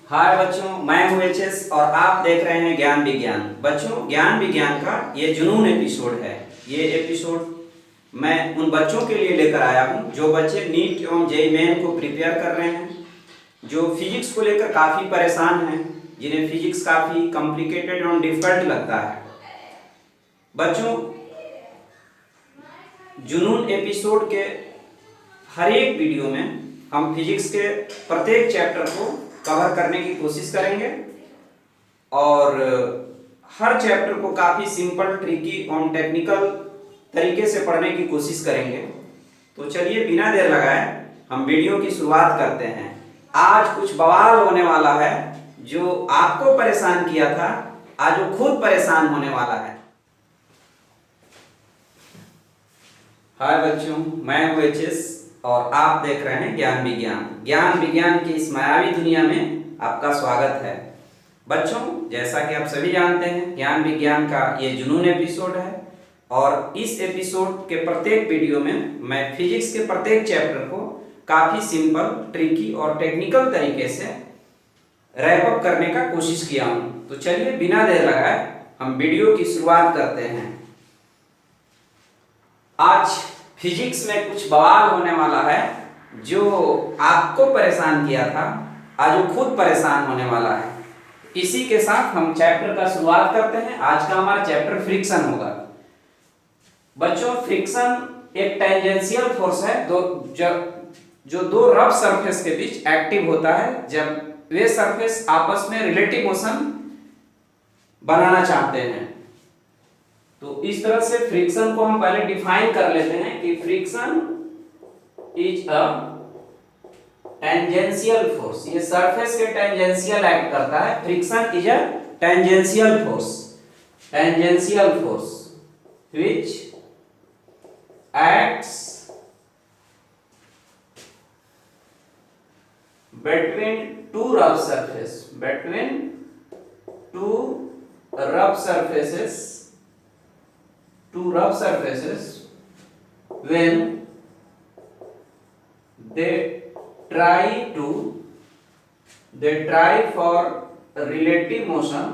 हाय बच्चों, मैं हूँ एचएस और आप देख रहे हैं ज्ञान विज्ञान। बच्चों, ज्ञान विज्ञान का ये जुनून एपिसोड है। ये एपिसोड मैं उन बच्चों के लिए लेकर आया हूँ जो बच्चे नीट एवं जेईई मेन को प्रिपेयर कर रहे हैं, जो फिजिक्स को लेकर काफ़ी परेशान हैं, जिन्हें फिजिक्स काफ़ी कॉम्प्लिकेटेड एवं डिफिकल्ट लगता है। बच्चों, जुनून एपिसोड के हर एक वीडियो में हम फिजिक्स के प्रत्येक चैप्टर को कवर करने की कोशिश करेंगे और हर चैप्टर को काफ़ी सिंपल, ट्रिकी और टेक्निकल तरीके से पढ़ने की कोशिश करेंगे। तो चलिए बिना देर लगाए हम वीडियो की शुरुआत करते हैं। आज कुछ बवाल होने वाला है, जो आपको परेशान किया था आज वो खुद परेशान होने वाला है। हाय बच्चों, मैं हूँ एचएस और आप देख रहे हैं ज्ञान विज्ञान। ज्ञान विज्ञान की इस मायावी दुनिया में आपका स्वागत है। बच्चों, जैसा कि आप सभी जानते हैं, ज्ञान विज्ञान का ये जुनून एपिसोड है और इस एपिसोड के प्रत्येक वीडियो में मैं फिजिक्स के प्रत्येक चैप्टर को काफ़ी सिंपल, ट्रिकी और टेक्निकल तरीके से रैप अप करने का कोशिश किया हूँ। तो चलिए बिना देर लगाए हम वीडियो की शुरुआत करते हैं। आज फिजिक्स में कुछ बवाल होने वाला है, जो आपको परेशान किया था आज वो खुद परेशान होने वाला है। इसी के साथ हम चैप्टर का शुरुआत करते हैं। आज का हमारा चैप्टर फ्रिक्शन होगा। बच्चों, फ्रिक्शन एक टेंजेंशियल फोर्स है जो दो रफ सरफेस के बीच एक्टिव होता है जब वे सरफेस आपस में रिलेटिव मोशन बनाना चाहते हैं। तो इस तरह से फ्रिक्शन को हम पहले डिफाइन कर लेते हैं कि friction is a tangential force. ये सरफेस के टेंजेंशियल एक्ट करता है। Friction is a tangential force which acts between two rough surfaces when they try for relative motion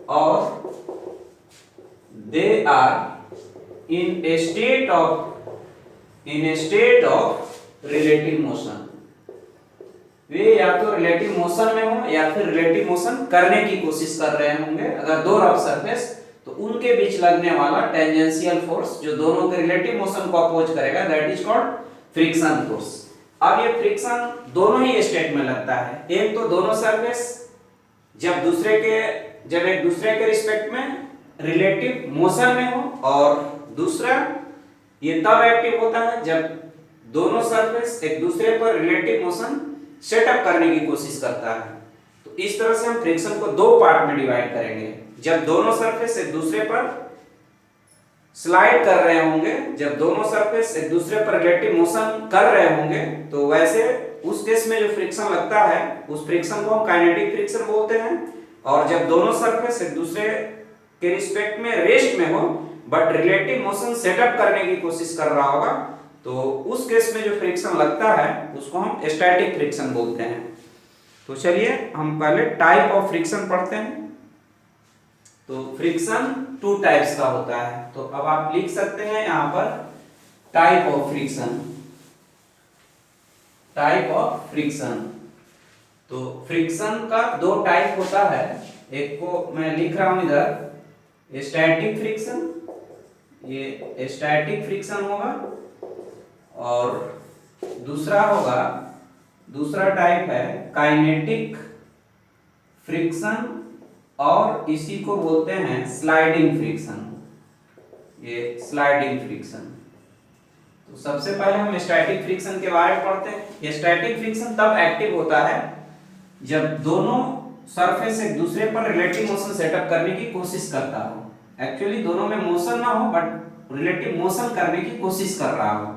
or they are in a state of relative motion। वे या तो relative motion में हो या फिर relative motion करने की कोशिश कर रहे होंगे। अगर दो रफ सरफेस तो उनके बीच लगने वाला टेंजेंशियल फोर्स जो दोनों के रिलेटिव मोशन को अपोज करेगा, that is called friction force. अब ये फ्रिक्शन दोनों ही स्टेट में लगता है। एक तो दोनों सरफेस जब एक दूसरे के रिस्पेक्ट में रिलेटिव मोशन में हो, और दूसरा ये तब एक्टिव होता है जब दोनों सरफेस एक दूसरे पर रिलेटिव मोशन सेटअप करने की कोशिश करता है। तो इस तरह से हम फ्रिक्शन को दो पार्ट में डिवाइड करेंगे। जब दोनों सरफेस एक दूसरे पर स्लाइड कर रहे होंगे, जब दोनों सरफेस एक दूसरे पर रिलेटिव मोशन कर रहे होंगे, तो वैसे उस केस में जो फ्रिक्शन लगता है उस फ्रिक्शन को हम काइनेटिक फ्रिक्शन बोलते हैं। और जब दोनों सरफेस एक दूसरे के रिस्पेक्ट में रेस्ट में हो बट रिलेटिव मोशन सेटअप करने की कोशिश कर रहा होगा, तो उस केस में जो फ्रिक्शन लगता है उसको हम स्टैटिक फ्रिक्शन बोलते हैं। तो चलिए हम पहले टाइप ऑफ फ्रिक्शन पढ़ते हैं। तो फ्रिक्शन टू टाइप्स का होता है। तो अब आप लिख सकते हैं यहां पर टाइप ऑफ फ्रिक्शन। तो फ्रिक्शन का दो टाइप होता है। एक को मैं लिख रहा हूं इधर स्टैटिक फ्रिक्शन, ये स्टैटिक फ्रिक्शन होगा, और दूसरा टाइप है काइनेटिक फ्रिक्शन, और इसी को बोलते हैं स्लाइडिंग फ्रिक्शन। ये स्लाइडिंग फ्रिक्शन। तो सबसे पहले हम स्टैटिक फ्रिक्शन के बारे में पढ़ते हैं। ये स्टैटिक फ्रिक्शन तब एक्टिव होता है जब दोनों सरफेस एक दूसरे पर रिलेटिव मोशन सेटअप करने की कोशिश करता हो। एक्चुअली दोनों में मोशन ना हो बट रिलेटिव मोशन करने की कोशिश कर रहा हो।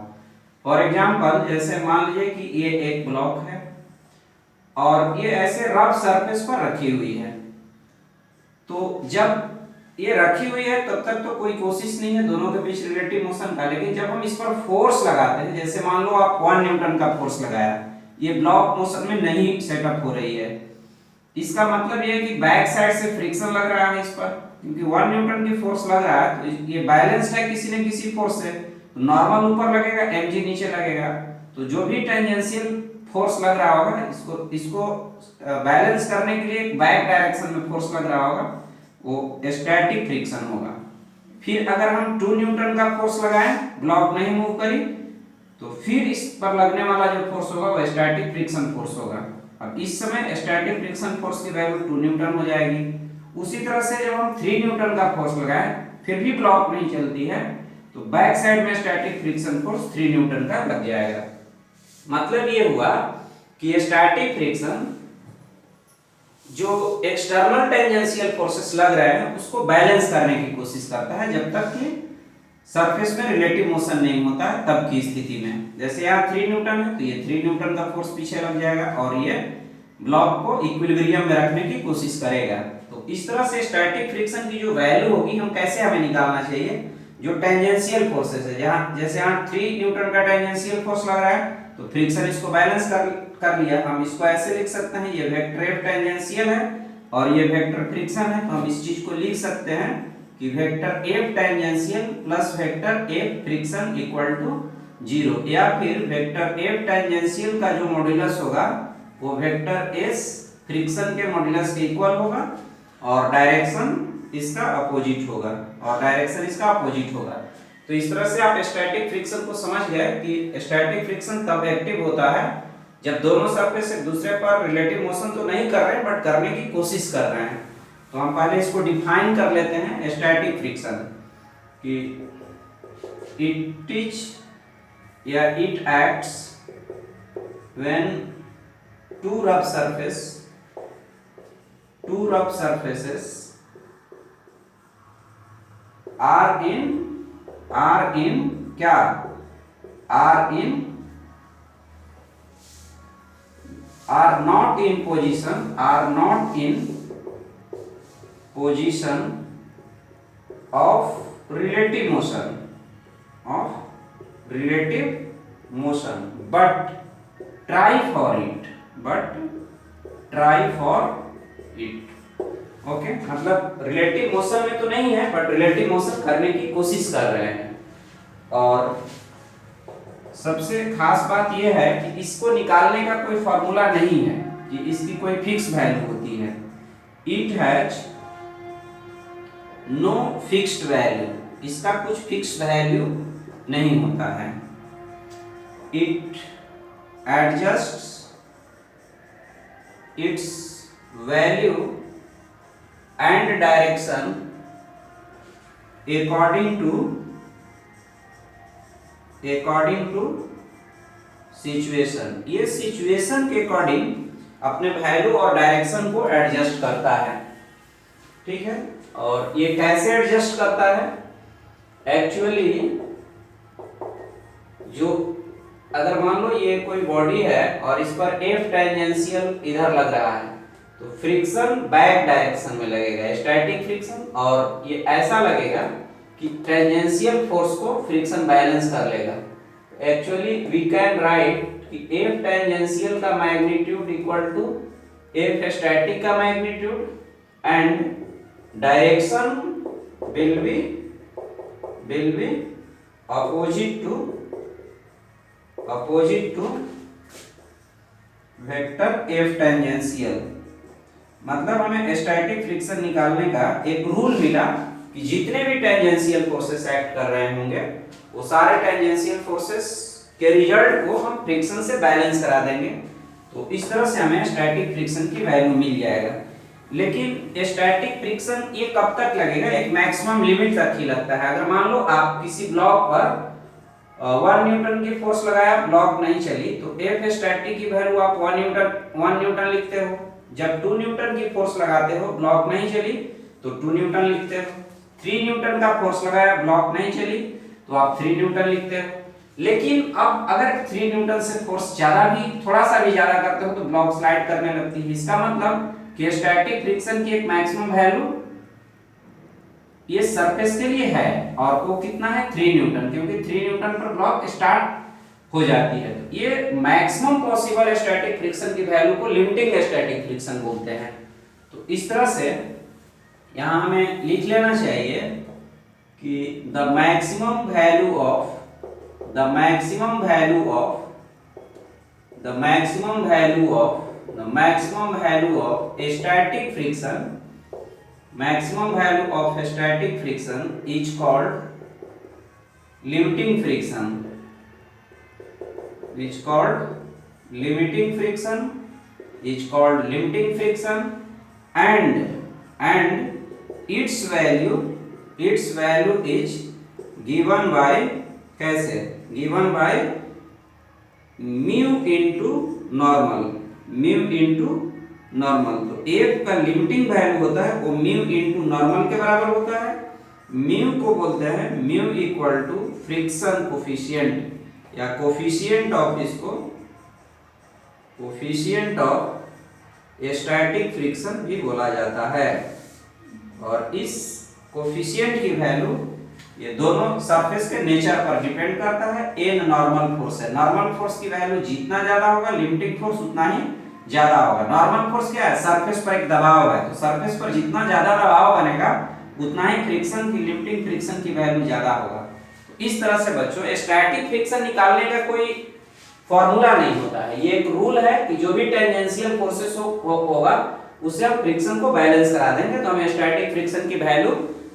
फॉर एग्जांपल, जैसे मान लीजिए कि ये एक ब्लॉक है और ये ऐसे रफ सरफेस पर रखी हुई है। तो जब ये रखी हुई है तब तक तो कोई कोशिश नहीं है दोनों के बीच रिलेटिव मोशन का, लेकिन जब हम इस पर फोर्स लगाते हैं, जैसे मान लो आप 1 न्यूटन का फोर्स लगाया ये ब्लॉक मोशन में नहीं सेटअप हो रही है। इसका मतलब ये है कि बैक साइड से फ्रिक्शन लग रहा है इस पर, क्योंकि 1 न्यूटन की फोर्स लग रहा है तो ये बैलेंस्ड है किसी न किसी फोर्स से, तो नॉर्मल ऊपर लगेगा, mg नीचे लगेगा। तो जो भी टेंजेंशियल फोर्स लग रहा होगा इसको बैलेंस करने के लिए बैक डायरेक्शन में फोर्स लग रहा होगा, वो स्टैटिक फ्रिक्शन होगा। फिर अगर हम 2 न्यूटन का फोर्स लगाएं, ब्लॉक नहीं मूव करी, तो फिर इस पर लगने वाला जो फोर्स होगा वो स्टैटिक फ्रिक्शन फोर्स होगा। अब इस समय स्टैटिक फ्रिक्शन फोर्स की वैल्यू 2 न्यूटन हो जाएगी। उसी तरह से जब हम 3 न्यूटन का फोर्स लगाएं फिर भी ब्लॉक नहीं चलती है, तो बैक साइड में स्टैटिक फ्रिक्शन फोर्स 3 न्यूटन का लग जाएगा। मतलब ये हुआ कि स्टैटिक फ्रिक्शन जो एक्सटर्नल टेंजेंशियल फोर्सेस लग रहे हैं उसको बैलेंस करने की कोशिश करता है जब तक कि सरफेस में रिलेटिव मोशन नहीं होता है तब की स्थिति में। जैसे यहाँ 3 न्यूटन है तो ये 3 न्यूटन का फोर्स पीछे लग जाएगा और ये ब्लॉक को इक्विलिब्रियम में रखने की कोशिश करेगा। तो इस तरह से स्टैटिक फ्रिक्शन की जो वैल्यू होगी हम कैसे हमें निकालना चाहिए, जो टेंजेंशियल फोर्सेस है, जहाँ जैसे यहाँ 3 न्यूटन का टेंजेंशियल फोर्स लग रहा है तो फ्रिक्शन इसको बैलेंस कर लिया। हम इसको ऐसे लिख सकते हैं, ये वेक्टर एफ टेंजेंशियल है और ये वेक्टर फ्रिक्शन है, तो हम इस चीज को लिख सकते हैं कि vector F tangential plus vector F friction equal to 0, या फिर वेक्टर एफ टेंजेंशियल का जो मॉड्यूलस होगा वो वेक्टर एस फ्रिक्शन के मॉड्यूलस के इक्वल होगा और डायरेक्शन इसका अपोजिट होगा तो इस तरह से आप स्टैटिक फ्रिक्शन को समझ गए कि स्टैटिक फ्रिक्शन तब एक्टिव होता है जब दोनों सरफेस एक दूसरे पर रिलेटिव मोशन तो नहीं कर रहे हैं बट करने की कोशिश कर रहे हैं। तो हम पहले इसको डिफाइन कर लेते हैं स्टैटिक फ्रिक्शन कि it acts when two rough surfaces are not in position of relative motion but try for it okay मतलब रिलेटिव मोशन में तो नहीं है बट रिलेटिव मोशन करने की कोशिश कर रहे हैं। और सबसे खास बात यह है कि इसको निकालने का कोई फॉर्मूला नहीं है कि इसकी कोई फिक्स वैल्यू होती है। It has no fixed value, इसका कुछ फिक्स्ड वैल्यू नहीं होता है। It adjusts its value and direction according to situation। ये सिचुएशन के अकॉर्डिंग अपने वैल्यू और डायरेक्शन को एडजस्ट करता है, ठीक है। और ये कैसे एडजस्ट करता है, एक्चुअली जो अगर मान लो ये कोई बॉडी है और इस पर एफ टेंजेंशियल इधर लग रहा है तो फ्रिक्शन बैक डायरेक्शन में लगेगा स्टैटिक फ्रिक्शन, और ये ऐसा लगेगा कि टेंजेंशियल फोर्स को फ्रिक्शन बैलेंस कर लेगा। एक्चुअली वी कैन राइट कि एफ टेंजेंशियल का magnitude equal to F static का magnitude and direction will be opposite to vector F tangential. मतलब हमें स्टैटिक फ्रिक्शन निकालने का एक रूल मिला कि जितने भी टेंजेंशियल फोर्सेस एक्ट कर रहे होंगे वो सारे टेंजेंशियल फोर्सेस के रिजल्ट को हम फ्रिक्शन से बैलेंस करा देंगे। तो इस तरह से हमें स्टैटिक फ्रिक्शन की वैल्यू मिल जाएगा। लेकिन स्टैटिक फ्रिक्शन ये कब तक लगेगा, एक मैक्सिमम लिमिट तक ही लगता है। अगर मान लो आप किसी ब्लॉक पर 1 न्यूटन की फोर्स लगाया, ब्लॉक नहीं चली, तो एफ स्टैटिक की वैल्यू आप 1 न्यूटन लिखते हो। जब 2 न्यूटन की फोर्स लगाते हो, ब्लॉक नहीं चली, तो 2 न्यूटन लिखते हो। 3 न्यूटन का फोर्स लगाया, ब्लॉक नहीं चली, तो आप 3 न्यूटन लिखते हो। लेकिन अब अगर 3 न्यूटन से फोर्स थोड़ा सा भी ज्यादा करते हो तो ब्लॉक स्लाइड करने लगती है। इसका मतलब कि स्टैटिक फ्रिक्शन की एक मैक्सिमम वैल्यू ये सरफेस के लिए है और वो कितना है 3 न्यूटन, क्योंकि 3 न्यूटन पर ब्लॉक स्टार्ट हो जाती है। तो ये मैक्सिमम पॉसिबल स्टैटिक फ्रिक्शन की वैल्यू को लिमिटिंग स्टैटिक फ्रिक्शन बोलते हैं। तो इस तरह से यहाँ हमें लिख लेना चाहिए कि the maximum value of static friction is called limiting friction, and its value is given by कैसे, given by mu into normal. तो एक का लिमिटिंग वैल्यू होता है वो म्यू इंटू नॉर्मल के बराबर होता है। म्यू को बोलते हैं mu equal to friction coefficient या कोफिशिएंट ऑफ स्टैटिक फ्रिक्शन भी बोला जाता है। और इस कोफिशिएंट की वैल्यू ये दोनों सरफेस के नेचर पर डिपेंड करता है। एन नॉर्मल फोर्स है, नॉर्मल फोर्स की वैल्यू जितना ज्यादा होगा लिमिटिंग फोर्स उतना ही ज्यादा होगा। नॉर्मल फोर्स क्या है, सरफेस पर एक दबाव है, तो सरफेस पर जितना ज्यादा दबाव बनेगा उतना ही फ्रिक्शन की लिमिटिंग फ्रिक्शन की वैल्यू ज्यादा होगा। तो इस तरह से बच्चों स्टैटिक फ्रिक्शन निकालने का कोई फॉर्मूला नहीं होता है, ये एक रूल है कि जो भी टेंजेंशियल फोर्सेस होगा उससे हम फ्रिक्शन को बैलेंस करा देंगे तो हमें स्टैटिक फ्रिक्शन की वैल्यू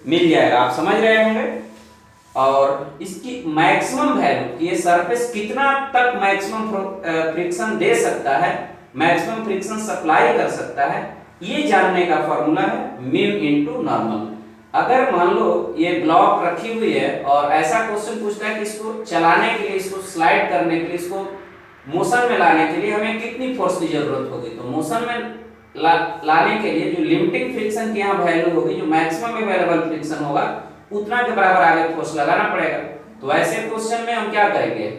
मिल जाएगा। आप समझ रहे होंगे। और इसकी मैक्सिमम वैल्यू, ये सरफेस कितना तक मैक्सिमम फ्रिक्शन दे सकता है, मैक्सिमम फ्रिक्शन सप्लाई कर सकता है, ये जानने का फॉर्मूला है म्यू इनटू नॉर्मल। अगर मान लो ये ब्लॉक रखी हुई है और ऐसा क्वेश्चन पूछता है कि इसको चलाने के लिए, इसको स्लाइड करने के लिए, इसको मोशन में लाने के लिए हमें कितनी फोर्स की जरूरत होगी, तो मोशन में लाने के लिए जो लिमिटिंग फ्रिक्शन की यहाँ वैल्यू होगी, जो मैक्सिमम अवेलेबल फ्रिक्शन होगा उतना के बराबर आगे फोर्स लगाना पड़ेगा। तो ऐसे क्वेश्चन में हम क्या करेंगे,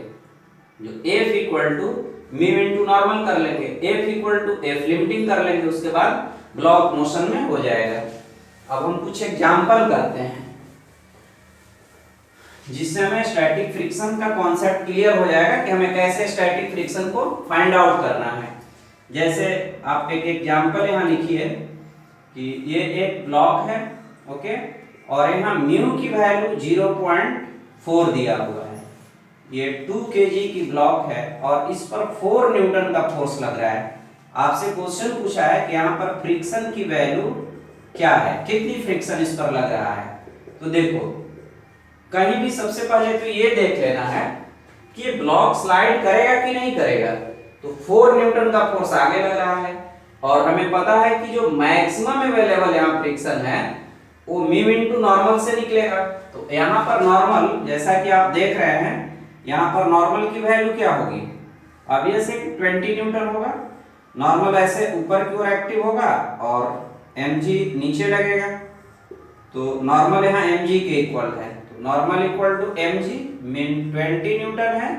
जो F equal to mu into normal कर लेंगे, F equal to F limiting कर लेंगे, उसके बाद ब्लॉक मोशन में हो जाएगा। अब हम कुछ एग्जांपल करते हैं जिससे हमें स्टैटिक फ्रिक्शन का कॉन्सेप्ट क्लियर हो जाएगा कि हमें कैसे स्टैटिक फ्रिक्शन को फाइंड आउट करना है। जैसे आप एक एग्जांपल यहाँ लिखिए कि ये एक ब्लॉक है, ओके, और यहाँ म्यू की वैल्यू 0.4 दिया हुआ है। ये 2 kg की ब्लॉक है और इस पर 4 न्यूटन का फोर्स लग रहा है। आपसे क्वेश्चन पूछा है कि यहाँ पर फ्रिक्शन की वैल्यू क्या है, कितनी फ्रिक्शन इस पर लग रहा है। तो देखो कहीं भी सबसे पहले तो ये देख लेना है कि ये ब्लॉक स्लाइड करेगा कि नहीं करेगा। तो 4 न्यूटन का फोर्स आगे लग रहा है और हमें पता है कि जो मैक्सिमम अवेलेबल यहाँ फ्रिक्शन है वो म्यू इनटू नॉर्मल से निकलेगा। तो यहाँ पर नॉर्मल, जैसा कि आप देख रहे हैं, यहाँ पर नॉर्मल की वैल्यू क्या होगी, ऑब्वियसली 20 न्यूटन होगा। नॉर्मल ऐसे ऊपर की ओर एक्टिव होगा और mg नीचे लगेगा, तो नॉर्मल यहाँ mg के इक्वल है, तो normal equal to mg mean 20 newton है।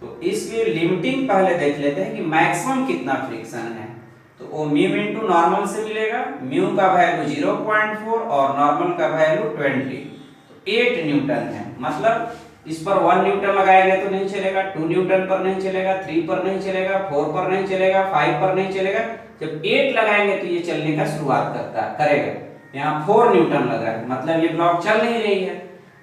तो इसलिए लिमिटिंग पहले देख लेते हैं कि मैक्सिमम कितना फ्रिक्शन है। तो वो म्यू इनटू नॉर्मल से मिलेगा, म्यू का वैल्यू 0.4 और नॉर्मल का वैल्यू 20, तो 8 न्यूटन है। मतलब इस पर 1 न्यूटन लगाएंगे तो नहीं चलेगा, 2 न्यूटन पर नहीं चलेगा, 3 पर नहीं चलेगा, 4 पर नहीं चलेगा, 5 पर नहीं चलेगा। जब 8 लगाएंगे तो ये चलने का शुरुआत करेगा। यहाँ 4 न्यूटन लग रहा है, मतलब ये ब्लॉक चल नहीं रही है,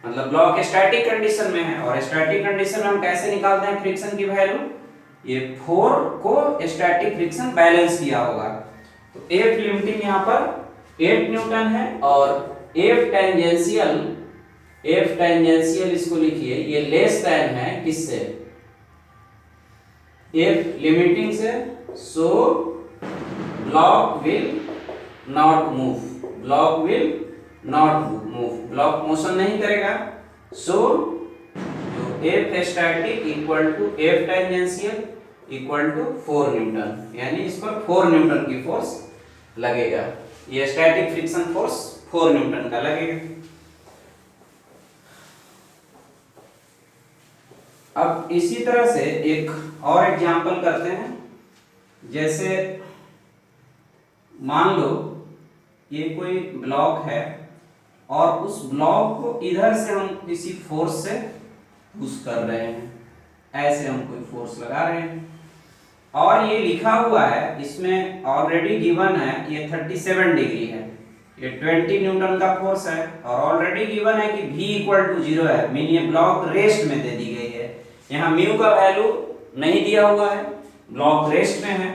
मतलब ब्लॉक स्टैटिक कंडीशन में है। और स्टैटिक कंडीशन में हम कैसे निकालते हैं फ्रिक्शन की वैल्यू, ये 4 को स्टैटिक फ्रिक्शन बैलेंस किया होगा। तो F लिमिटिंग यहाँ पर 8 न्यूटन है और F टेंजेंशियल इसको लिखिए, ये लेस देन है किससे, F लिमिटिंग से। So block will not move, block motion नहीं करेगा। So F static equal to F tangential equal to 4 newton, यानी इस पर 4 न्यूटन की फोर्स लगेगा। ये स्टैटिक फ्रिक्शन फोर्स 4 न्यूटन का लगेगा। अब इसी तरह से एक और एग्जांपल करते हैं। जैसे मान लो ये कोई ब्लॉक है और उस ब्लॉक को इधर से हम किसी फोर्स से पुश कर रहे हैं, ऐसे हम कोई फोर्स लगा रहे हैं और ये लिखा हुआ है, इसमें ऑलरेडी गिवन है ये 37 डिग्री है, ये 20 न्यूटन का फोर्स है और ऑलरेडी गिवन है कि v इक्वल टू 0 है, मीन ये ब्लॉक रेस्ट में दे दी गई है। यहाँ म्यू का वैल्यू नहीं दिया हुआ है, ब्लॉक रेस्ट में है,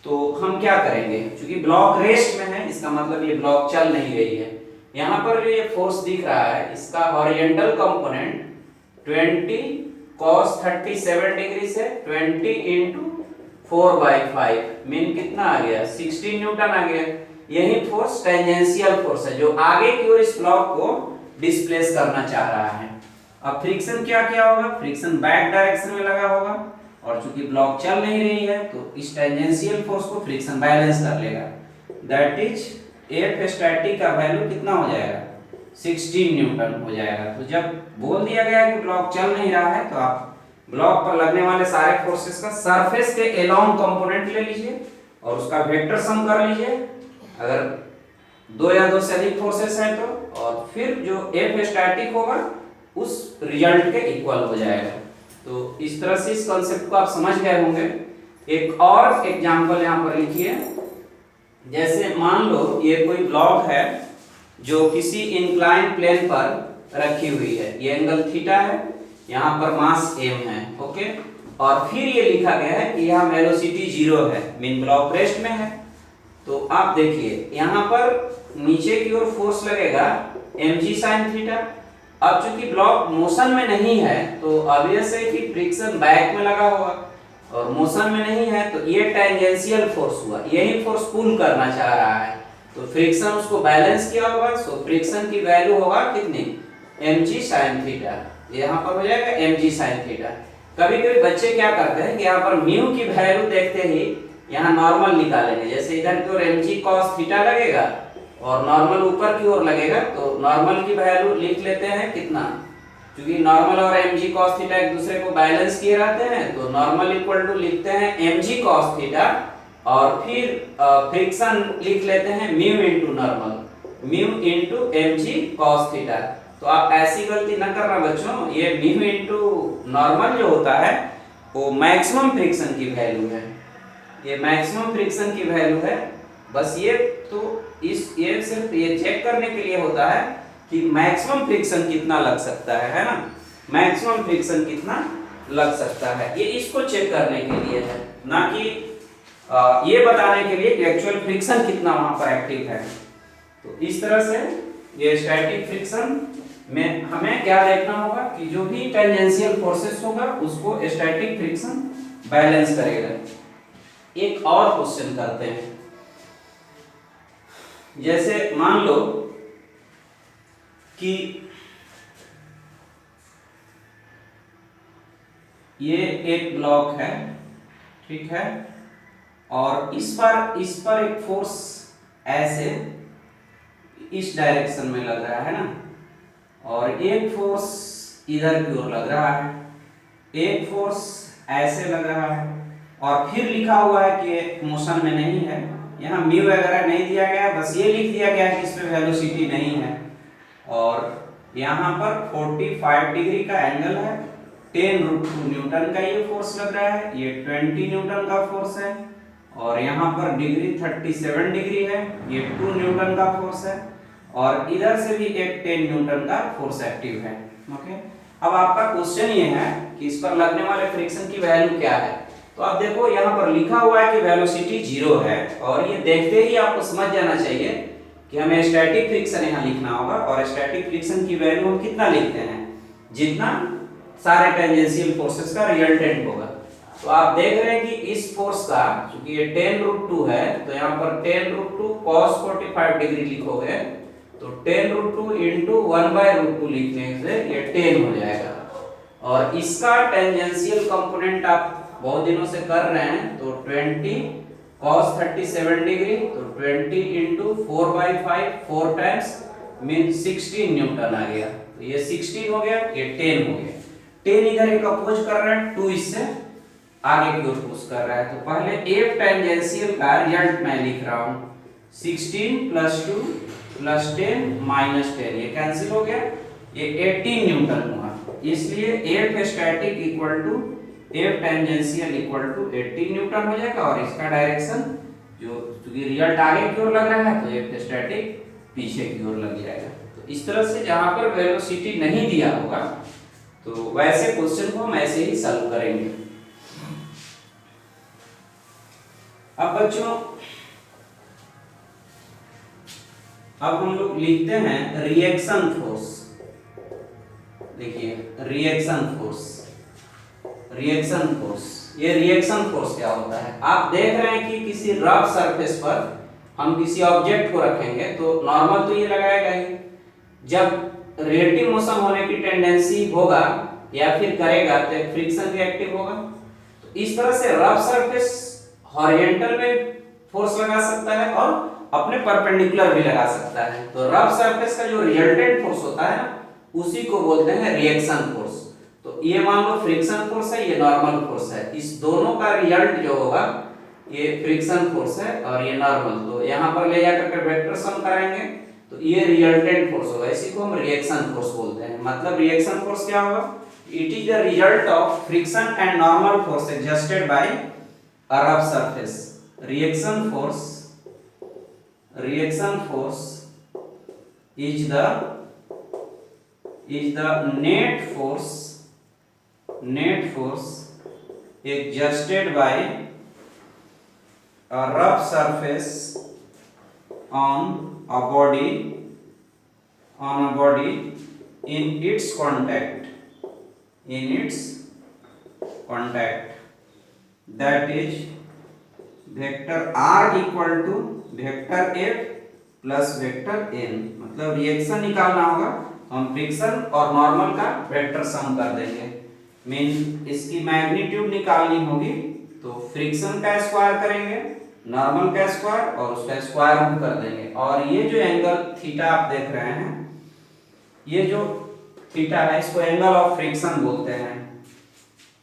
तो हम क्या करेंगे, क्योंकि ब्लॉक रेस्ट में है इसका मतलब ये ब्लॉक चल नहीं रही है। यहाँ पर जो ये फोर्स दिख रहा है इसका हॉरिजॉन्टल कंपोनेंट 20 cos 37 डिग्री से 20 इंटू 4/5 मीन कितना आ गया, 16 न्यूटन आ गया। यही फोर्स टेंजेंशियल फोर्स है जो आगे की ओर इस ब्लॉक को डिस्प्लेस करना चाह रहा है। अब फ्रिक्शन क्या क्या होगा, फ्रिक्शन बैक डायरेक्शन में लगा होगा और चूंकि ब्लॉक चल नहीं रही है तो इस टेंजेंशियल फोर्स को फ्रिक्शन बैलेंस कर लेगा। दैट इज F स्टैटिक का वैल्यू कितना हो जाएगा, 16 न्यूटन हो जाएगा। तो जब बोल दिया गया है कि ब्लॉक चल नहीं रहा है तो आप ब्लॉक पर लगने वाले सारे फोर्सेस का सरफेस के अलोंग कंपोनेंट ले लीजिए और उसका वेक्टर सम कर लीजिए, अगर दो या दो से अधिक फोर्सेस हैं तो, और फिर जो F स्टैटिक होगा उस रिजल्ट के इक्वल हो जाएगा। तो इस तरह से इस कांसेप्ट को आप समझ गए होंगे। एक और एग्जांपल यहाँ पर लिखिए, जैसे मान लो ये कोई ब्लॉक है जो किसी इंक्लाइन प्लेन पर रखी हुई है, ये एंगल थीटा है, यहाँ पर मास m है, ओके, और फिर ये लिखा गया है कि यहाँ वेलोसिटी 0 है, मीन ब्लॉक रेस्ट में है। तो आप देखिए यहाँ पर नीचे की ओर फोर्स लगेगा mg sin थीटा। अब चूंकि ब्लॉक मोशन में नहीं है तो ऑब्वियस है कि फ्रिक्शन बैक में लगा होगा, और मोशन में नहीं है तो ये टेंजेंशियल फोर्स हुआ, यही फोर्स पुल करना चाह रहा है, तो फ्रिक्शन उसको बैलेंस किया होगा। सो फ्रिक्शन की वैल्यू होगा कितनी, mg sin थीटा, यहाँ पर हो जाएगा mg sin थीटा। कभी कभी बच्चे क्या करते हैं कि यहाँ पर म्यू की वैल्यू देखते ही यहाँ नॉर्मल निकालेंगे, जैसे इधर की ओर mg cos थीटा लगेगा और नॉर्मल ऊपर की ओर लगेगा, तो नॉर्मल की वैल्यू लिख लेते हैं कितना, क्योंकि नॉर्मल और mg cos थीटा एक दूसरे को बैलेंस किए रहते हैं, तो नॉर्मल इक्वल टू लिखते हैं mg cos थीटा और फिर फ्रिक्शन लिख लेते हैं mu into normal, mu into mg cos theta. तो आप ऐसी गलती न करना बच्चों, ये म्यू इनटू नॉर्मल जो होता है वो मैक्सिमम फ्रिक्शन की वैल्यू है, ये मैक्सिमम फ्रिक्शन की वैल्यू है। बस ये तो ये सिर्फ ये चेक करने के लिए होता है कि मैक्सिमम फ्रिक्शन कितना लग सकता है ना, मैक्सिमम फ्रिक्शन कितना लग सकता है, ये इसको चेक करने के लिए है, ना कि ये बताने के लिए कि एक्चुअल फ्रिक्शन कितना वहां पर एक्टिव है। तो इस तरह से ये स्टैटिक फ्रिक्शन में हमें क्या देखना होगा कि जो भी टेंजेंशियल फोर्सेस होगा उसको स्टैटिक फ्रिक्शन बैलेंस करेगा। एक और क्वेश्चन करते हैं, जैसे मान लो कि ये एक ब्लॉक है, ठीक है, और इस पर एक फोर्स ऐसे इस डायरेक्शन में लग रहा है ना, और एक फोर्स इधर की ओर लग रहा है, एक फोर्स ऐसे लग रहा है, और फिर लिखा हुआ है कि मोशन में नहीं है, यहाँ म्यू वगैरह नहीं दिया गया, बस ये लिख दिया गया कि इसमें वेलोसिटी नहीं है, और यहाँ पर 45 डिग्री का एंगल है, 10√2 न्यूटन का ये फोर्स लग रहा है, ये 20 न्यूटन का फोर्स है, और यहाँ पर डिग्री 37 डिग्री है, ये 2 न्यूटन का फोर्स है, और इधर से भी एक 10 न्यूटन का फोर्स एक्टिव है, ओके। अब आपका क्वेश्चन ये है कि इस पर लगने वाले फ्रिक्शन की वैल्यू क्या है। तो आप देखो यहाँ पर लिखा हुआ है कि वेलोसिटी 0 है, और ये देखते ही आपको समझ जाना चाहिए कि हमें स्टैटिक फ्रिक्शन यहाँ लिखना होगा, और स्टैटिक फ्रिक्शन की वैल्यू हम कितना लिखते हैं, जितना सारे टेंजेंशियल फोर्सेस का रिजल्टेंट होगा। तो आप देख रहे हैं कि इस फोर्स का, क्योंकि ये 10√2 है, तो यहाँ पर 10√2 cos 45 डिग्री लिखोगे तो 10√2 इंटू 1/√2 लिखने से ये 10 हो जाएगा, और इसका टेंजेंशियल कंपोनेंट आप बहुत दिनों से कर रहे हैं, तो 20 cos 37 डिग्री, तो 20 इंटू 4/5 4 टाइम्स मीन 16 न्यूटन आ गया, तो ये 16 हो गया, ये 10 हो गया। 10 इधर एक अपोज कर रहा है, 2 इससे आगे की ओर पुश कर रहा है, तो पहले F टेंजेंशियल का रिजल्ट मैं लिख रहा हूं, 16 + 2 + 10 - 10, ये कैंसिल हो गया, ये 18 न्यूटन हुआ, इसलिए F static equal to F tangential equal to 80 newton हो जाएगा, और इसका डायरेक्शन जो क्योंकि रिजल्ट आगे की ओर लग रहा है तो F स्टैटिक पीछे की ओर लग जाएगा। तो इस तरह से जहां पर वेलोसिटी नहीं दिया होगा तो वैसे क्वेश्चन को हम ऐसे ही सॉल्व करेंगे। अब बच्चों अब हम लोग लिखते हैं रिएक्शन फोर्स। देखिए रिएक्शन फोर्स, रिएक्शन फोर्स, ये रिएक्शन फोर्स क्या होता है? आप देख रहे हैं कि किसी रफ सरफेस पर हम किसी ऑब्जेक्ट को रखेंगे तो नॉर्मल तो ये लगाएगा ही, जब रिलेटिव मोशन होने की टेंडेंसी होगा या फिर करेगा तो फ्रिक्शन रिएक्टिव होगा। तो इस तरह से रफ सरफेस हॉरिजॉन्टल में फोर्स लगा सकता है और अपने परपेंडिकुलर भी लगा सकता है। तो रफ सरफेस का जो रिजल्टेंट फोर्स होता है ना, उसी को बोलते हैं रिएक्शन फोर्स। तो ये मान लो फ्रिक्शन फोर्स है, ये नॉर्मल फोर्स है, इस दोनों का रिजल्ट जो होगा ये फ्रिक्शन फोर्स है और ये नॉर्मल। तो यहाँ पर ले जाकर के वेक्टर सम कराएंगे तो ये रिजल्टेंट फोर्स होगा, इसी को हम रिएक्शन फोर्स बोलते हैं। मतलब रिएक्शन फोर्स क्या होगा? It is the result of friction and normal force adjusted by a rough surface. Reaction force is the net force adjusted by a rough surface on a body in its contact that is vector r equal to vector F plus vector n। मतलब reaction निकालना होगा तो हम friction और normal का vector सम कर देंगे। Mean इसकी मैग्नीट्यूड निकालनी होगी तो फ्रिक्शन का स्क्वायर करेंगे, नॉर्मल का स्क्वायर और उसका स्क्वायर हम कर देंगे। और ये जो एंगल थीटा आप देख रहे हैं, ये जो थीटा है इसको एंगल ऑफ फ्रिक्शन बोलते हैं।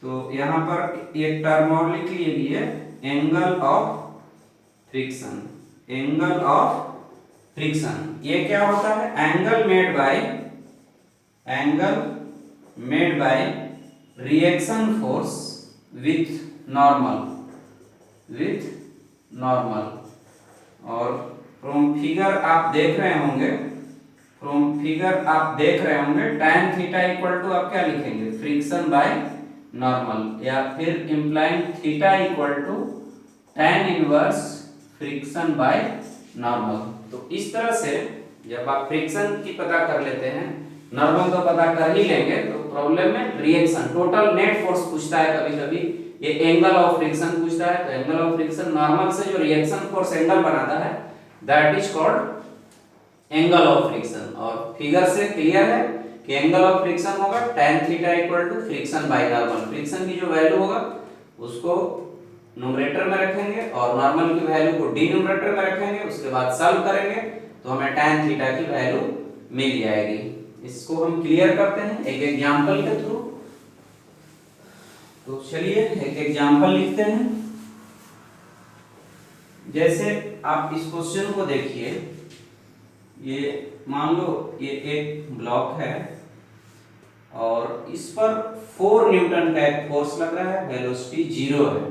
तो यहाँ पर एक टर्म और लिख लीजिए, angle of friction. Angle of friction ये क्या होता है? Angle made by reaction force with normal. और फ्रॉम फिगर आप देख रहे होंगे, tan थीटा इक्वल टू आप क्या लिखेंगे? फ्रिक्शन बाय नॉर्मल, या फिर implying theta equal to tan inverse friction by normal. तो इस तरह से जब आप फ्रिक्शन की पता कर लेते हैं, नॉर्मल तो पता कर ही लेंगे, तो प्रॉब्लम में रिएक्शन टोटल नेट फोर्स पूछता है, कभी कभी ये एंगल ऑफ फ्रिक्शन पूछता है। तो एंगल ऑफ फ्रिक्शन नॉर्मल से जो रिएक्शन फोर्स एंगल बनाता है that is called angle of friction. और फिगर से क्लियर है कि एंगल ऑफ फ्रिक्शन होगा tan theta equal to friction by normal. Friction की जो वैल्यू होगा उसको न्यूमरेटर में रखेंगे और नॉर्मल की वैल्यू को डिनोमिनेटर में रखेंगे, उसके बाद सॉल्व करेंगे तो हमें tan थीटा की वैल्यू मिल जाएगी। इसको हम क्लियर करते हैं एक एग्जांपल के थ्रू। तो चलिए एक एग्जांपल लिखते हैं। जैसे आप इस क्वेश्चन को देखिए, ये मान लो ये एक ब्लॉक है और इस पर 4 न्यूटन का एक फोर्स लग रहा है, वेलोसिटी 0 है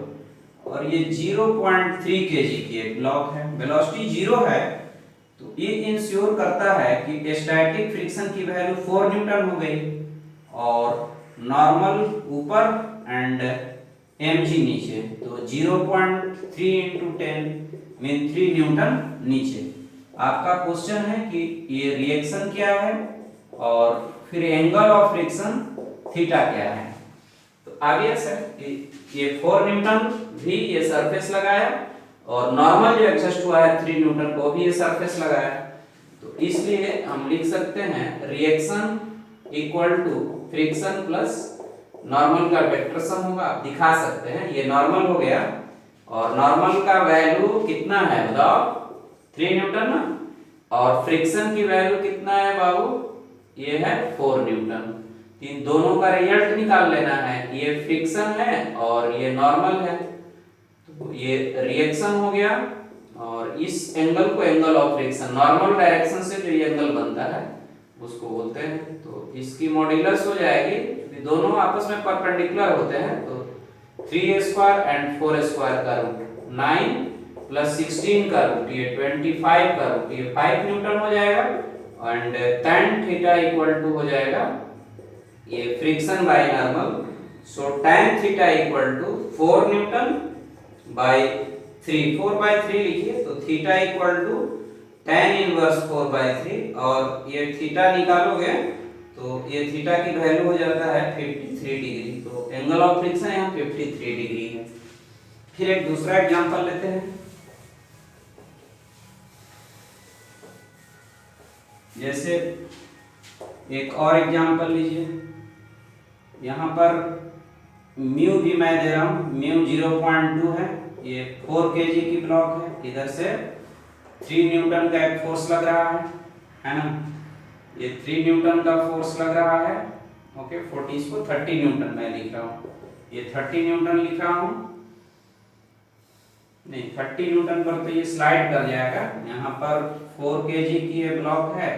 और ये 0.3 kg की एक ब्लॉक है, वेलोसिटी 0 है। तो ये इंश्योर करता है कि स्टैटिक फ्रिक्शन की वैल्यू 4 न्यूटन हो गई और नॉर्मल ऊपर एंड mg नीचे। तो 0.3 × 10 मीन 3 न्यूटन नीचे। आपका क्वेश्चन है कि ये रिएक्शन क्या है और फिर एंगल ऑफ फ्रिक्शन थीटा क्या है। तो आगे सर ये 4 न्यूटन भी ये सरफेस लगाया और नॉर्मल जो एडजस्ट हुआ है 3 न्यूटन को भी ये सरफेस लगाया। तो इसलिए हम लिख सकते हैं reaction equal to friction plus normal का वेक्टर सम होगा। आप दिखा सकते हैं ये नॉर्मल हो गया और नॉर्मल का वैल्यू कितना है बताओ? 3 न्यूटन ना, और फ्रिक्शन की वैल्यू कितना है बाबू? ये है 4 न्यूटन। इन दोनों का रिजल्ट निकाल लेना है, ये फ्रिक्शन है और ये नॉर्मल है। तो ये रिएक्शन हो गया और इस एंगल को angle of friction, normal direction से जो ये एंगल बनता है उसको बोलते हैं। तो इसकी मॉड्यूलस हो जाएगी, क्योंकि दोनों आपस में परपेंडिकुलर होते हैं, तो 3a² एंड 4a² का रूट 9 प्लस 16 का रूट ये 25 का रूट ये 5 न्यूटन हो जाएगा। And tan theta equal to हो जाएगा ये friction by normal, so tan theta equal to 4 newton by 3, 4/3 लिखिए, तो theta equal to tan inverse 4/3, और ये थीटा निकालोगे तो ये थीटा की वैल्यू हो जाता है 53 डिग्री। तो एंगल ऑफ फ्रिक्शन यहाँ 53 डिग्री है। फिर एक दूसरा एग्जांपल लेते हैं, जैसे एक और एग्जांपल लीजिए, यहाँ पर म्यू भी मैं दे रहा हूँ, म्यू 0.2 है, ये 4 kg की ब्लॉक है, इधर से 3 न्यूटन का एक फोर्स लग रहा है ना, ये 3 न्यूटन का फोर्स लग रहा है। ओके 40 को 30 न्यूटन मैं लिख रहा हूँ, ये 30 न्यूटन लिख रहा हूँ, नहीं 30 न्यूटन पर तो ये स्लाइड कर जाएगा। यहाँ पर 4 kg की ये ब्लॉक है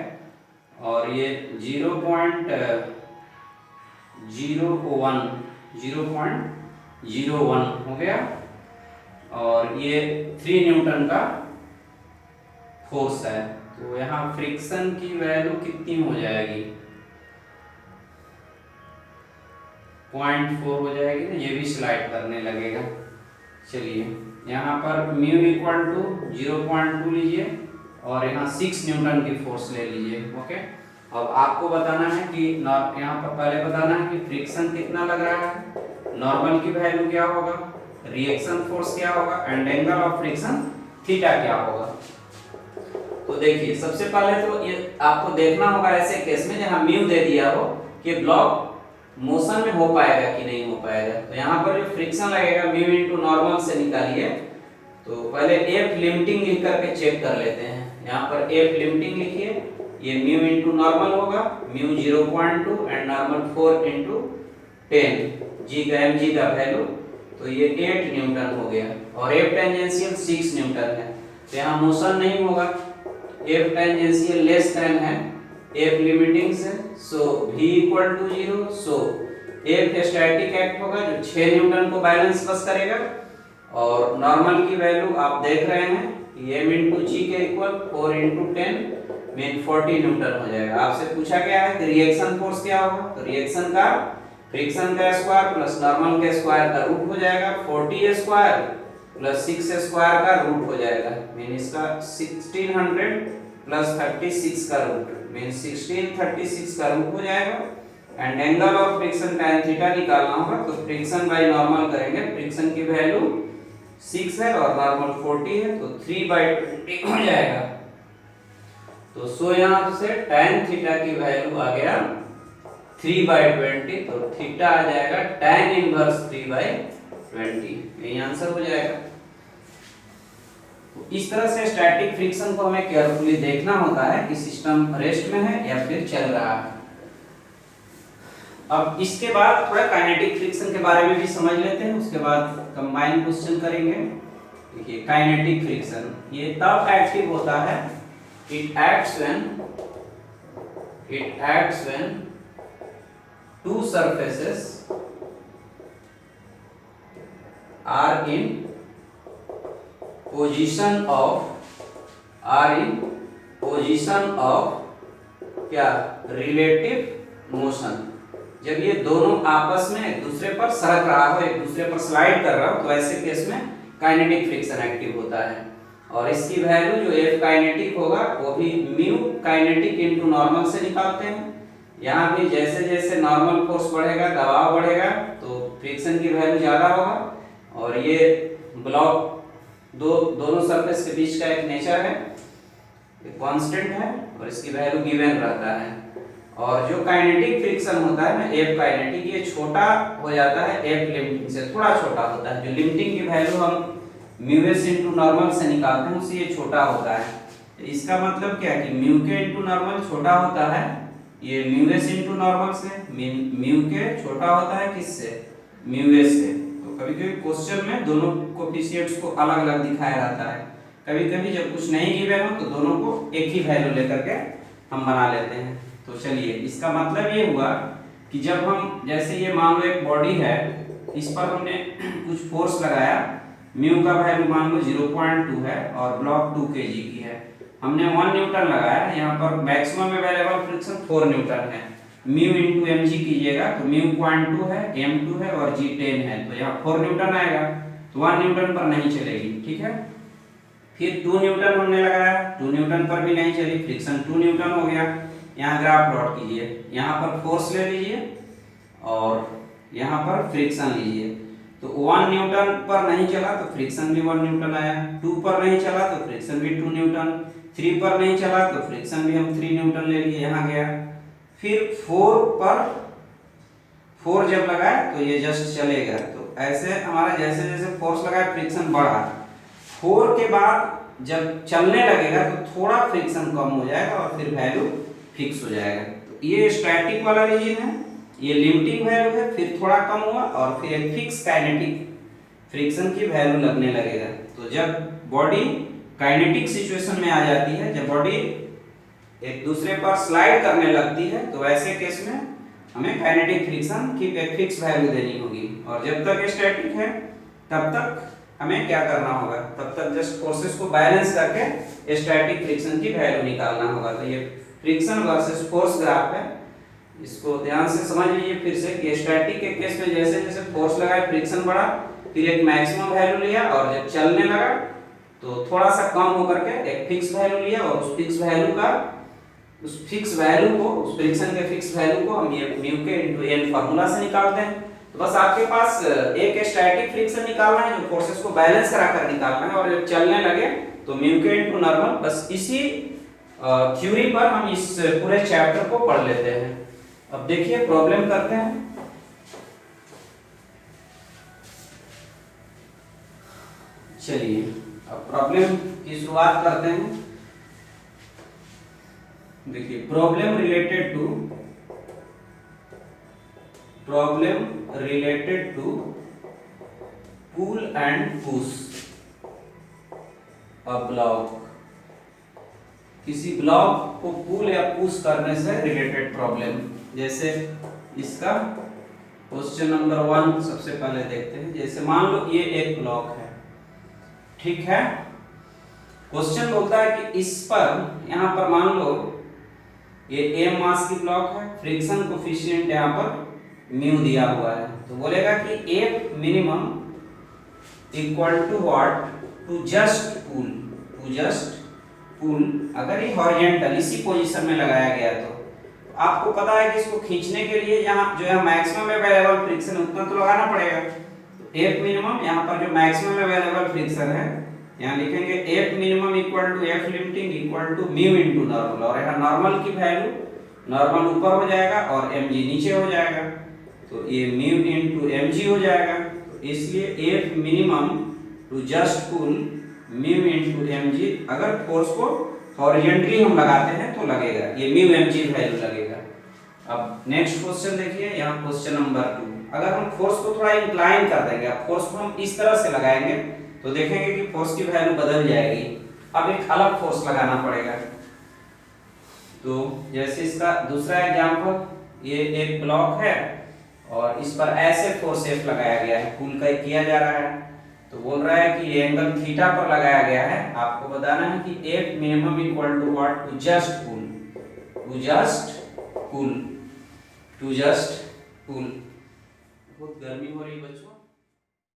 और ये 0.01 हो गया, और ये 3 न्यूटन का फोर्स है। तो यहाँ फ्रिक्शन की वैल्यू कितनी हो जाएगी, 0.4 हो जाएगी ना, ये भी स्लाइड करने लगेगा। चलिए यहाँ पर म्यू इक्वल टू 0.2 लीजिए और यहाँ 6 न्यूटन की फोर्स ले लीजिए। ओके, अब आपको बताना है कि यहाँ पर पहले बताना है कि फ्रिक्शन कितना लग रहा है, नॉर्मल की वैल्यू क्या होगा, रिएक्शन फोर्स क्या होगा, and angle of friction theta क्या होगा। तो देखिए सबसे पहले तो ये आपको देखना होगा ऐसे केस में जहां म्यू दे दिया हो कि ब्लॉक मोशन में हो पाएगा कि नहीं हो पाएगा। तो यहाँ पर जो फ्रिक्शन लगेगा म्यू इनटू नॉर्मल से निकालिए, तो पहले एफ लिमिटिंग लिख करके चेक कर लेते हैं। यहाँ पर एफ लिमिटिंग लिखिए, ये म्यू इनटू नॉर्मल होगा, म्यू 0.2 एंड नॉर्मल 4 इनटू 10 जी का mg का वैल्यू, तो ये 8 न्यूटन हो गया, और एफ टेंजेंशियल 6 न्यूटन है, तो यहाँ मोशन नहीं होगा, एफ टेंजेंशियल लेस देन है एफ लिमिटिंग से, so v equal to 0, so F static act होगा जो 6 न्यूटन को बैलेंस बस करेगा, और नॉर्मल की वैल्यू आप देख रहे हैं कि m इनटू g के इक्वल 4 इनटू 10 मीन 40 न्यूटन हो जाएगा। आपसे पूछा गया है कि रिएक्शन फोर्स क्या होगा, तो रिएक्शन का फ्रिक्शन का स्क्वायर प्लस नॉर्मल के स्क्वायर का रूट हो जाएगा, 40 स्क्वायर प्लस 6 स्क्वायर का रूट हो जाएगा, मीन इसका 1600 प्लस 36 का रूट मीन 1636 का रूट हो जाएगा। And angle of friction tan theta निकालना होगा, तो फ्रिक्शन बाय नॉर्मल करेंगे, फ्रिक्शन की वैल्यू 6 है और नॉर्मल 40 है, तो 3/20 हो जाएगा। तो सो यहाँ से tan थीटा की वैल्यू आ गया 3/20, तो थीटा आ जाएगा tan इनवर्स 3/20, यही आंसर हो जाएगा। तो इस तरह से स्टैटिक फ्रिक्शन को हमें केयरफुली देखना होता है कि सिस्टम रेस्ट में है या फिर चल रहा है। अब इसके बाद थोड़ा काइनेटिक फ्रिक्शन के बारे में भी समझ लेते हैं, उसके बाद कंबाइन क्वेश्चन करेंगे। देखिए काइनेटिक फ्रिक्शन ये तब एक्टिव होता है, it acts when two surfaces are in position of क्या रिलेटिव मोशन। जब ये दोनों आपस में एक दूसरे पर सरक रहा हो, एक दूसरे पर स्लाइड कर रहा हो, तो ऐसे केस में काइनेटिक फ्रिक्शन एक्टिव होता है। और इसकी वैल्यू जो एफ काइनेटिक होगा वो भी म्यू काइनेटिक इनटू नॉर्मल से निकालते हैं। यहाँ भी जैसे जैसे नॉर्मल फोर्स बढ़ेगा, दबाव बढ़ेगा, तो फ्रिक्शन की वैल्यू ज़्यादा होगा। और ये ब्लॉक दोनों सरफेस के बीच का एक नेचर है, कांस्टेंट है, और इसकी वैल्यू गिवन रहता है। और जो काइनेटिक फ्रिक्शन होता है ना एफ काइनेटिक, ये छोटा हो जाता है एफ लिमिटिंग से, थोड़ा छोटा होता है। जो लिमिटिंग की वैल्यू हम म्यू एस इनटू नॉर्मल से निकालते हैं उससे ये छोटा होता है। तो इसका मतलब क्या है कि म्यू के इनटू नॉर्मल छोटा होता है, ये म्यू एस इनटू नॉर्मल से, म्यू के छोटा होता है किससे, म्यू एस से। तो कभी कभी क्वेश्चन में दोनों कोएफिशिएंट्स को अलग अलग दिखाया जाता है, कभी कभी जब कुछ नहीं गिवन हो तो दोनों को एक ही वैल्यू लेकर के हम बना लेते हैं। तो चलिए इसका मतलब ये हुआ कि जब हम जैसे ये मान लो एक बॉडी है, इस पर हमने कुछ फोर्स लगाया, म्यू का वैल्यू मान लो 0.2 है और ब्लॉक 2 kg की है, हमने 1 न्यूटन लगाया, यहाँ पर मैक्सिमम अवेलेबल फ्रिक्शन 4 न्यूटन है, म्यू इंटू एम जी कीजिएगा तो म्यू 0.2 है, m2 है और g 10 है, तो यहाँ 4 न्यूटन आएगा, तो 1 न्यूटन पर नहीं चलेगी, ठीक है। फिर 2 न्यूटन हमने लगाया, 2 न्यूटन पर भी नहीं चली, फ्रिक्शन 2 न्यूटन हो गया। यहाँ ग्राफ प्लॉट कीजिए, यहाँ पर फोर्स ले लीजिए और यहाँ पर फ्रिक्शन लीजिए, तो 1 न्यूटन पर नहीं चला तो फ्रिक्शन भी 1 न्यूटन आया, 2 पर नहीं चला तो फ्रिक्शन भी 2 न्यूटन, 3 पर नहीं चला तो फ्रिक्शन भी हम 3 न्यूटन ले लिए, यहाँ गया। फिर 4 पर 4 जब लगाए तो ये जस्ट चलेगा, तो ऐसे हमारा जैसे जैसे फोर्स लगाए फ्रिक्शन बढ़ा, 4 के बाद जब चलने लगेगा तो थोड़ा फ्रिक्शन कम हो जाएगा और फिर वैल्यू फिक्स हो जाएगा। तो ये स्टैटिक वाला रीजन है, ये लिमिटिंग वैल्यू है, फिर थोड़ा कम हुआ और फिर एक फिक्स काइनेटिक फ्रिक्शन की वैल्यू लगने लगेगा। तो जब बॉडी काइनेटिक सिचुएशन में आ जाती है, जब बॉडी एक दूसरे पर स्लाइड करने लगती है, तो ऐसे केस में हमें काइनेटिक फ्रिक्शन की एक फिक्स वैल्यू देनी होगी, और जब तक स्टैटिक है तब तक हमें क्या करना होगा, तब तक जस्ट फोर्सेस को बैलेंस करके स्टैटिक फ्रिक्शन की वैल्यू निकालना होगा। तो ये फ्रिक्शन वर्सेस फोर्स ग्राफ है, इसको ध्यान से समझ लीजिए फिर से कि स्टैटिक के केस में जैसे जैसे फोर्स लगाए फ्रिक्शन बढ़ा, फिर एक मैक्सिमम वैल्यू लिया और जब चलने लगा तो थोड़ा सा कम होकर के एक फिक्स वैल्यू लिया, और उस फिक्स वैल्यू को, उस फ्रिक्शन के फिक्स वैल्यू को हम ये म्यू के इनटू एन फार्मूला से निकालते हैं। तो बस आपके पास एक स्टैटिक फ्रिक्शन निकालना है जो फोर्सेस को बैलेंस कराकर निकालना है, और जब चलने लगे तो म्यू के इनटू नॉर्मल। बस इसी थ्योरी पर हम इस पूरे चैप्टर को पढ़ लेते हैं। अब देखिए प्रॉब्लम करते हैं। चलिए अब प्रॉब्लम की शुरुआत करते हैं। देखिए problem related to pull and push a block, किसी ब्लॉक को पुल या पुश करने से रिलेटेड प्रॉब्लम। जैसे इसका क्वेश्चन नंबर 1 सबसे पहले देखते हैं। जैसे मान लो ये एक ब्लॉक है, ठीक है। क्वेश्चन बोलता है कि इस पर, यहाँ पर मान लो ये m मास की ब्लॉक है, फ्रिक्शन कोफिशिएंट यहाँ पर म्यू दिया हुआ है, तो बोलेगा कि F minimum equal to what, to just pull. अगर ये हॉरिजॉन्टल इसी पोजीशन में लगाया गया तो आपको पता है कि इसको खींचने के लिए यहाँ जो है मैक्सिमम अवेलेबल फ्रिक्शन उतना तो लगाना पड़ेगा। तो F मिनिमम, यहाँ पर जो मैक्सिमम अवेलेबल फ्रिक्शन है यहाँ लिखेंगे F minimum equal to F limiting equal to mu into normal, और यहाँ नॉर्मल की वैल्यू, नॉर्मल ऊपर हो जाएगा और mg नीचे हो जाएगा, तो ये म्यू इनटू mg हो जाएगा। तो इसलिए F minimum to just pull mu into mg, अगर फोर्स को हॉरिजॉन्टली हम लगाते हैं तो लगेगा ये म्यू mg वैल्यू लगेगा। अब नेक्स्ट क्वेश्चन देखिए, यहाँ क्वेश्चन नंबर 2। अगर हम फोर्स को थोड़ा इंक्लाइन कर देंगे, अब फोर्स को हम इस तरह से लगाएंगे तो देखेंगे कि फोर्स की वैल्यू बदल जाएगी, अब एक अलग फोर्स लगाना पड़ेगा। तो जैसे इसका दूसरा एग्जांपल, ये एक ब्लॉक है और इस पर ऐसे फोर्स F लगाया गया है, पुल का किया जा रहा है, तो बोल रहा है कि ये एंगल थीटा पर लगाया गया है। आपको बताना है कि F minimum equal to what, to just pull. बहुत गर्मी हो रही है बच्चों।